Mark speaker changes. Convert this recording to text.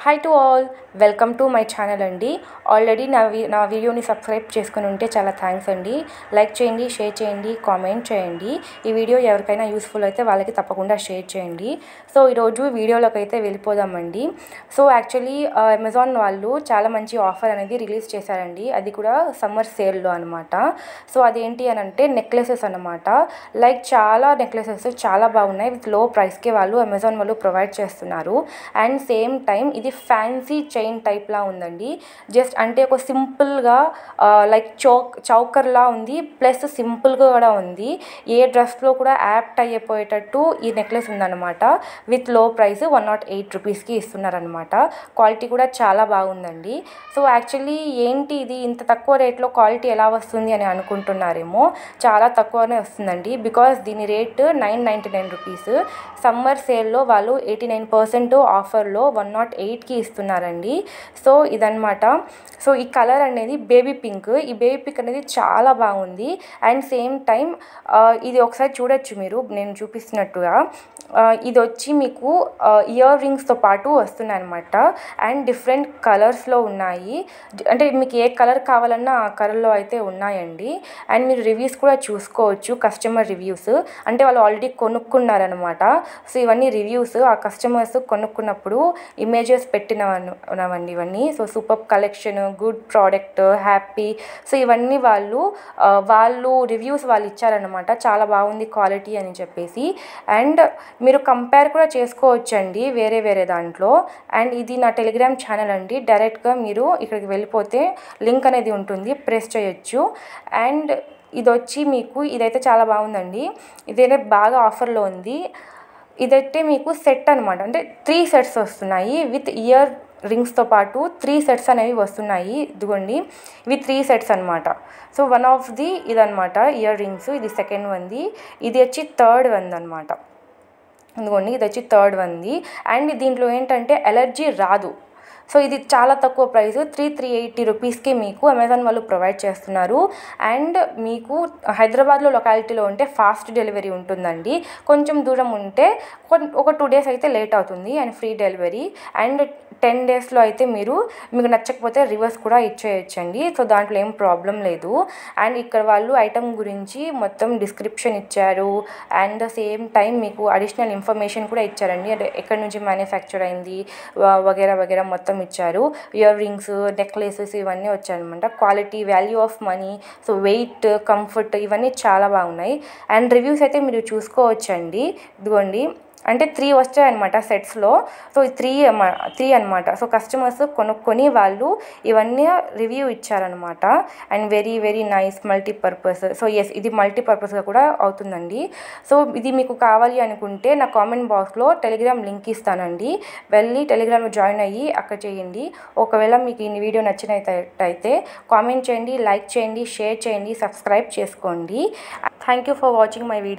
Speaker 1: Hi to all, welcome to my channel అండి. Already నా వీడియోని సబ్స్క్రైబ్ చేసుకుని ఉంటే చాలా థ్యాంక్స్ అండి. లైక్ చేయండి, షేర్ చేయండి, కామెంట్ చేయండి. ఈ వీడియో ఎవరికైనా యూస్ఫుల్ అయితే వాళ్ళకి తప్పకుండా షేర్ చేయండి. సో ఈరోజు వీడియోలోకి అయితే వెళ్ళిపోదామండి. సో యాక్చువల్లీ అమెజాన్ వాళ్ళు చాలా మంచి ఆఫర్ అనేది రిలీజ్ చేశారండి. అది కూడా సమ్మర్ సేల్లో అనమాట. సో అదేంటి అని అంటే నెక్లెసెస్ అనమాట. లైక్ చాలా నెక్లెసెస్ చాలా బాగున్నాయి. విత్ లో ప్రైస్కే వాళ్ళు అమెజాన్ వాళ్ళు ప్రొవైడ్ చేస్తున్నారు. అండ్ సేమ్ టైం ఇది ఫ్యాన్సీ చైన్ టైప్లా ఉందండి. జస్ట్ అంటే ఒక సింపుల్గా లైక్ చౌకర్లా ఉంది, ప్లస్ సింపుల్గా కూడా ఉంది. ఏ డ్రెస్లో కూడా యాప్ట్ అయిపోయేటట్టు ఈ నెక్లెస్ ఉందన్నమాట. విత్ లో ప్రైస్ 108 రూపీస్కి ఇస్తున్నారనమాట. క్వాలిటీ కూడా చాలా బాగుందండి. సో యాక్చువల్లీ ఏంటి ఇది ఇంత తక్కువ రేట్లో క్వాలిటీ ఎలా వస్తుంది అని అనుకుంటున్నారేమో. చాలా తక్కువనే వస్తుందండి. బికాస్ దీని రేట్ 999 రూపీస్. సమ్మర్ సేల్లో వాళ్ళు 89% ఆఫర్లో 108కి ఇస్తున్నారండి. సో ఇదన్నమాట. సో ఈ కలర్ అనేది బేబీ పింక్. ఈ బేబీ పింక్ అనేది చాలా బాగుంది. అండ్ సేమ్ టైం ఇది ఒకసారి చూడొచ్చు మీరు, నేను చూపిస్తున్నట్టుగా. ఇది వచ్చి మీకు ఇయర్ రింగ్స్తో పాటు వస్తున్నాయి అనమాట. అండ్ డిఫరెంట్ కలర్స్లో ఉన్నాయి. అంటే మీకు ఏ కలర్ కావాలన్నా ఆ కలర్లో అయితే ఉన్నాయండి. అండ్ మీరు రివ్యూస్ కూడా చూసుకోవచ్చు, కస్టమర్ రివ్యూస్. అంటే వాళ్ళు ఆల్రెడీ కొనుక్కున్నారనమాట. సో ఇవన్నీ రివ్యూస్, ఆ కస్టమర్స్ కొనుక్కున్నప్పుడు ఇమేజెస్ పెట్టినవండి ఇవన్నీ. So super collection, good product, happy. So ఇవన్నీ వాళ్ళు రివ్యూస్ వాళ్ళు ఇచ్చారనమాట. చాలా బాగుంది క్వాలిటీ అని చెప్పేసి. అండ్ మీరు కంపేర్ కూడా చేసుకోవచ్చండి వేరే దాంట్లో. అండ్ ఇది నా టెలిగ్రామ్ ఛానల్ అండి. డైరెక్ట్గా మీరు ఇక్కడికి వెళ్ళిపోతే లింక్ అనేది ఉంటుంది, ప్రెస్ చేయొచ్చు. అండ్ ఇది వచ్చి మీకు ఇదైతే చాలా బాగుందండి. ఇదైతే బాగా ఆఫర్లో ఉంది. ఇదైతే మీకు సెట్ అనమాట. అంటే 3 సెట్స్ వస్తున్నాయి విత్ ఇయర్ రింగ్స్తో పాటు 3 సెట్స్ అనేవి వస్తున్నాయి. ఇదిగోండి, ఇవి 3 సెట్స్ అనమాట. సో వన్ ఆఫ్ ది ఇదనమాట ఇయర్ రింగ్స్. ఇది సెకండ్ వన్ది, ఇది వచ్చి థర్డ్ వన్ అనమాట. ఇదిగోండి, ఇది వచ్చి థర్డ్ వన్ది. అండ్ దీంట్లో ఏంటంటే ఎలర్జీ రాదు. సో ఇది చాలా తక్కువ ప్రైస్, 380 రూపీస్కి మీకు అమెజాన్ వాళ్ళు ప్రొవైడ్ చేస్తున్నారు. అండ్ మీకు హైదరాబాద్లో లొకాలిటీలో ఉంటే ఫాస్ట్ డెలివరీ ఉంటుందండి. కొంచెం దూరం ఉంటే ఒక 2 డేస్ అయితే లేట్ అవుతుంది. And free delivery. అండ్ 10 డేస్లో అయితే మీకు నచ్చకపోతే రివర్స్ కూడా ఇచ్చేయచ్చండి. సో దాంట్లో ఏం ప్రాబ్లం లేదు. అండ్ ఇక్కడ వాళ్ళు ఐటమ్ గురించి మొత్తం డిస్క్రిప్షన్ ఇచ్చారు. అండ్ సేమ్ టైం మీకు అడిషనల్ ఇన్ఫర్మేషన్ కూడా ఇచ్చారండి. అంటే ఎక్కడి నుంచి మ్యానుఫ్యాక్చర్ అయింది వగేరా మొత్తం ఇచ్చారు. ఇయర్ రింగ్స్, నెక్లెసెస్ ఇవన్నీ వచ్చాయన్నమాట. Quality, value of money, so weight, comfort ఇవన్నీ చాలా బాగున్నాయి. అండ్ రివ్యూస్ అయితే మీరు చూసుకోవచ్చండి. ఇదిగోండి, అంటే 3 వచ్చాయన్నమాట సెట్స్లో. సో 3 అనమాట. సో కస్టమర్స్ కొనుక్కొని వాళ్ళు ఇవన్నీ రివ్యూ ఇచ్చారనమాట. And very nice, multipurpose. So yes, ఇది మల్టీపర్పస్గా కూడా అవుతుందండి. సో ఇది మీకు కావాలి అనుకుంటే నా కామెంట్ బాక్స్లో టెలిగ్రామ్ లింక్ ఇస్తానండి. వెళ్ళి టెలిగ్రామ్లో జాయిన్ అయ్యి అక్కడ చేయండి. ఒకవేళ మీకు ఈ వీడియో నచ్చినట్టయితే కామెంట్ చేయండి, లైక్ చేయండి, షేర్ చేయండి, సబ్స్క్రైబ్ చేసుకోండి. Thank you for watching my video.